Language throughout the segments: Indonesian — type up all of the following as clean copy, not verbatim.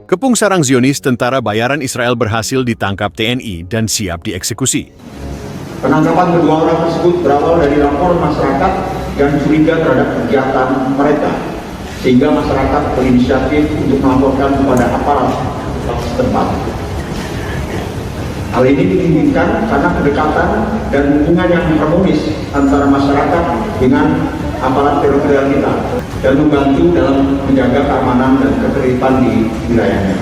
Kepung sarang Zionis, tentara bayaran Israel berhasil ditangkap TNI dan siap dieksekusi. Penangkapan kedua orang tersebut berawal dari laporan masyarakat yang curiga terhadap kegiatan mereka, sehingga masyarakat berinisiatif untuk melaporkan kepada aparat setempat. Hal ini dimungkinkan karena kedekatan dan hubungan yang harmonis antara masyarakat dengan aparat teritorial kita dan membantu dalam menjaga keamanan dan ketertiban di wilayahnya.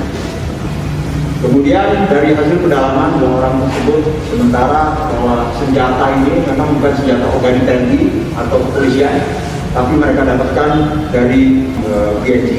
Kemudian dari hasil pendalaman dua orang tersebut, sementara bahwa senjata ini memang bukan senjata organik TNI atau kepolisian, tapi mereka dapatkan dari PNG.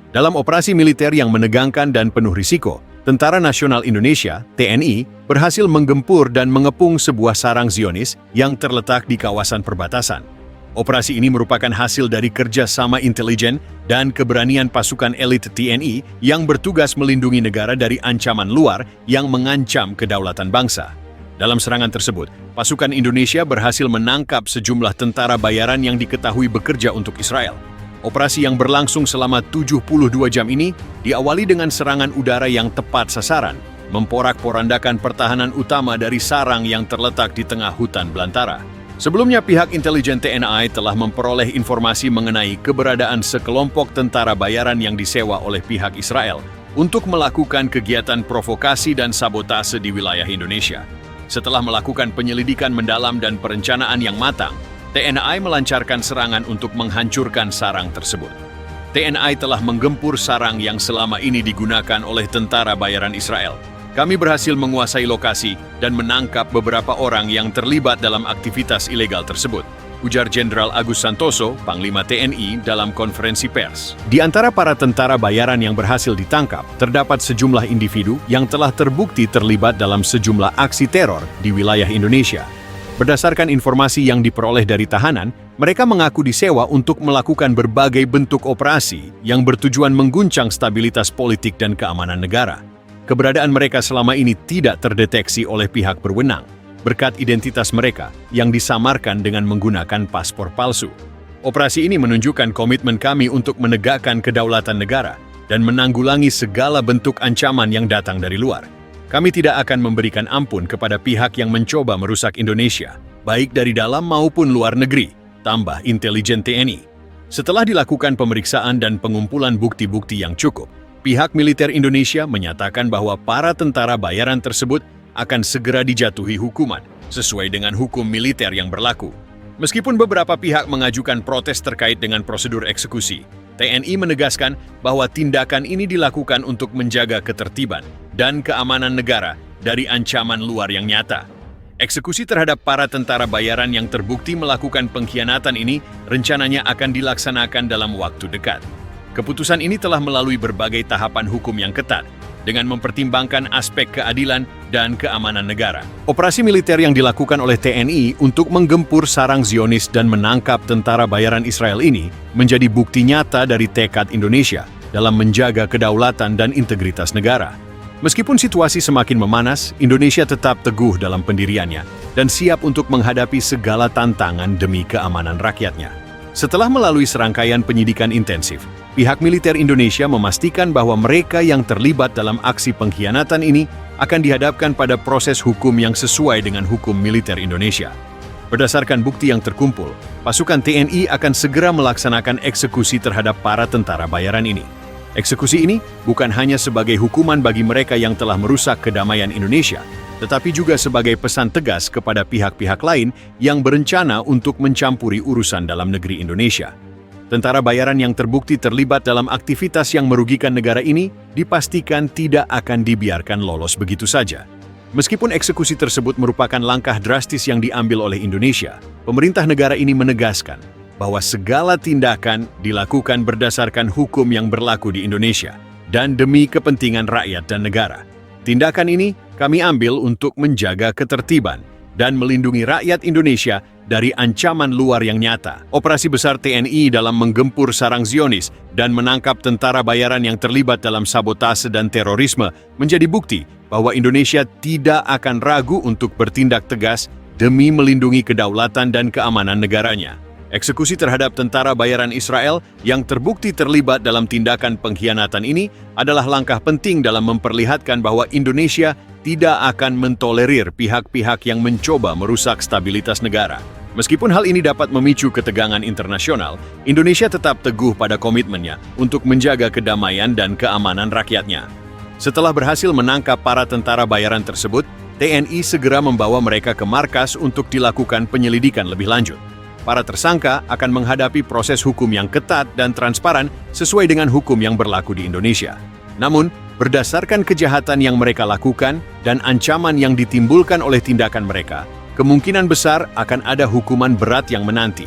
Dalam operasi militer yang menegangkan dan penuh risiko, Tentara Nasional Indonesia (TNI) berhasil menggempur dan mengepung sebuah sarang Zionis yang terletak di kawasan perbatasan. Operasi ini merupakan hasil dari kerjasama intelijen dan keberanian pasukan elit TNI yang bertugas melindungi negara dari ancaman luar yang mengancam kedaulatan bangsa. Dalam serangan tersebut, pasukan Indonesia berhasil menangkap sejumlah tentara bayaran yang diketahui bekerja untuk Israel. Operasi yang berlangsung selama 72 jam ini diawali dengan serangan udara yang tepat sasaran, memporak-porandakan pertahanan utama dari sarang yang terletak di tengah hutan belantara. Sebelumnya, pihak intelijen TNI telah memperoleh informasi mengenai keberadaan sekelompok tentara bayaran yang disewa oleh pihak Israel untuk melakukan kegiatan provokasi dan sabotase di wilayah Indonesia. Setelah melakukan penyelidikan mendalam dan perencanaan yang matang, TNI melancarkan serangan untuk menghancurkan sarang tersebut. TNI telah menggempur sarang yang selama ini digunakan oleh tentara bayaran Israel. Kami berhasil menguasai lokasi dan menangkap beberapa orang yang terlibat dalam aktivitas ilegal tersebut, ujar Jenderal Agus Santoso, Panglima TNI dalam konferensi pers. Di antara para tentara bayaran yang berhasil ditangkap, terdapat sejumlah individu yang telah terbukti terlibat dalam sejumlah aksi teror di wilayah Indonesia. Berdasarkan informasi yang diperoleh dari tahanan, mereka mengaku disewa untuk melakukan berbagai bentuk operasi yang bertujuan mengguncang stabilitas politik dan keamanan negara. Keberadaan mereka selama ini tidak terdeteksi oleh pihak berwenang, berkat identitas mereka yang disamarkan dengan menggunakan paspor palsu. Operasi ini menunjukkan komitmen kami untuk menegakkan kedaulatan negara dan menanggulangi segala bentuk ancaman yang datang dari luar. Kami tidak akan memberikan ampun kepada pihak yang mencoba merusak Indonesia, baik dari dalam maupun luar negeri, tambah intelijen TNI. Setelah dilakukan pemeriksaan dan pengumpulan bukti-bukti yang cukup, pihak militer Indonesia menyatakan bahwa para tentara bayaran tersebut akan segera dijatuhi hukuman sesuai dengan hukum militer yang berlaku. Meskipun beberapa pihak mengajukan protes terkait dengan prosedur eksekusi, TNI menegaskan bahwa tindakan ini dilakukan untuk menjaga ketertiban dan keamanan negara dari ancaman luar yang nyata. Eksekusi terhadap para tentara bayaran yang terbukti melakukan pengkhianatan ini rencananya akan dilaksanakan dalam waktu dekat. Keputusan ini telah melalui berbagai tahapan hukum yang ketat, dengan mempertimbangkan aspek keadilan dan keamanan negara. Operasi militer yang dilakukan oleh TNI untuk menggempur sarang Zionis dan menangkap tentara bayaran Israel ini menjadi bukti nyata dari tekad Indonesia dalam menjaga kedaulatan dan integritas negara. Meskipun situasi semakin memanas, Indonesia tetap teguh dalam pendiriannya dan siap untuk menghadapi segala tantangan demi keamanan rakyatnya. Setelah melalui serangkaian penyidikan intensif, pihak militer Indonesia memastikan bahwa mereka yang terlibat dalam aksi pengkhianatan ini akan dihadapkan pada proses hukum yang sesuai dengan hukum militer Indonesia. Berdasarkan bukti yang terkumpul, pasukan TNI akan segera melaksanakan eksekusi terhadap para tentara bayaran ini. Eksekusi ini bukan hanya sebagai hukuman bagi mereka yang telah merusak kedamaian Indonesia, tetapi juga sebagai pesan tegas kepada pihak-pihak lain yang berencana untuk mencampuri urusan dalam negeri Indonesia. Tentara bayaran yang terbukti terlibat dalam aktivitas yang merugikan negara ini dipastikan tidak akan dibiarkan lolos begitu saja. Meskipun eksekusi tersebut merupakan langkah drastis yang diambil oleh Indonesia, pemerintah negara ini menegaskan bahwa segala tindakan dilakukan berdasarkan hukum yang berlaku di Indonesia dan demi kepentingan rakyat dan negara. Tindakan ini kami ambil untuk menjaga ketertiban dan melindungi rakyat Indonesia dari ancaman luar yang nyata. Operasi besar TNI dalam menggempur sarang Zionis dan menangkap tentara bayaran yang terlibat dalam sabotase dan terorisme menjadi bukti bahwa Indonesia tidak akan ragu untuk bertindak tegas demi melindungi kedaulatan dan keamanan negaranya. Eksekusi terhadap tentara bayaran Israel yang terbukti terlibat dalam tindakan pengkhianatan ini adalah langkah penting dalam memperlihatkan bahwa Indonesia tidak akan mentolerir pihak-pihak yang mencoba merusak stabilitas negara. Meskipun hal ini dapat memicu ketegangan internasional, Indonesia tetap teguh pada komitmennya untuk menjaga kedamaian dan keamanan rakyatnya. Setelah berhasil menangkap para tentara bayaran tersebut, TNI segera membawa mereka ke markas untuk dilakukan penyelidikan lebih lanjut. Para tersangka akan menghadapi proses hukum yang ketat dan transparan sesuai dengan hukum yang berlaku di Indonesia. Namun, berdasarkan kejahatan yang mereka lakukan dan ancaman yang ditimbulkan oleh tindakan mereka, kemungkinan besar akan ada hukuman berat yang menanti.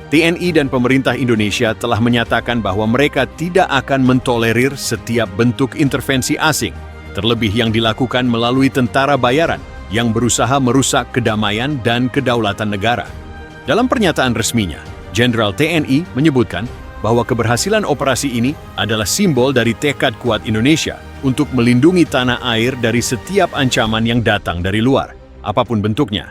TNI dan pemerintah Indonesia telah menyatakan bahwa mereka tidak akan mentolerir setiap bentuk intervensi asing, terlebih yang dilakukan melalui tentara bayaran yang berusaha merusak kedamaian dan kedaulatan negara. Dalam pernyataan resminya, Jenderal TNI menyebutkan bahwa keberhasilan operasi ini adalah simbol dari tekad kuat Indonesia untuk melindungi tanah air dari setiap ancaman yang datang dari luar, apapun bentuknya.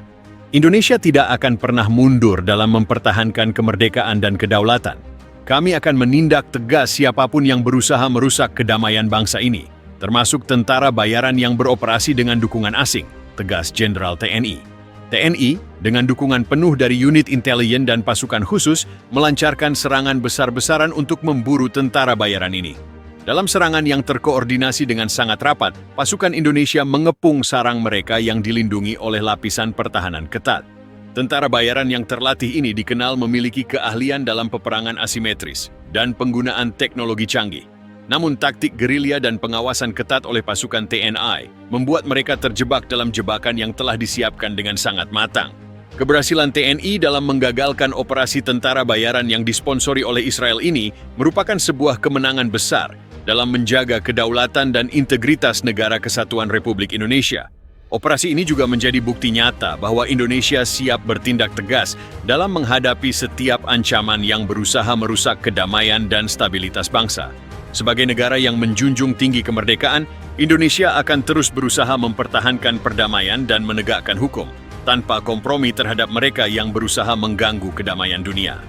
Indonesia tidak akan pernah mundur dalam mempertahankan kemerdekaan dan kedaulatan. Kami akan menindak tegas siapapun yang berusaha merusak kedamaian bangsa ini, termasuk tentara bayaran yang beroperasi dengan dukungan asing, tegas Jenderal TNI. TNI, dengan dukungan penuh dari unit intelijen dan pasukan khusus, melancarkan serangan besar-besaran untuk memburu tentara bayaran ini. Dalam serangan yang terkoordinasi dengan sangat rapat, pasukan Indonesia mengepung sarang mereka yang dilindungi oleh lapisan pertahanan ketat. Tentara bayaran yang terlatih ini dikenal memiliki keahlian dalam peperangan asimetris dan penggunaan teknologi canggih. Namun taktik gerilya dan pengawasan ketat oleh pasukan TNI membuat mereka terjebak dalam jebakan yang telah disiapkan dengan sangat matang. Keberhasilan TNI dalam menggagalkan operasi tentara bayaran yang disponsori oleh Israel ini merupakan sebuah kemenangan besar dalam menjaga kedaulatan dan integritas Negara Kesatuan Republik Indonesia. Operasi ini juga menjadi bukti nyata bahwa Indonesia siap bertindak tegas dalam menghadapi setiap ancaman yang berusaha merusak kedamaian dan stabilitas bangsa. Sebagai negara yang menjunjung tinggi kemerdekaan, Indonesia akan terus berusaha mempertahankan perdamaian dan menegakkan hukum, tanpa kompromi terhadap mereka yang berusaha mengganggu kedamaian dunia.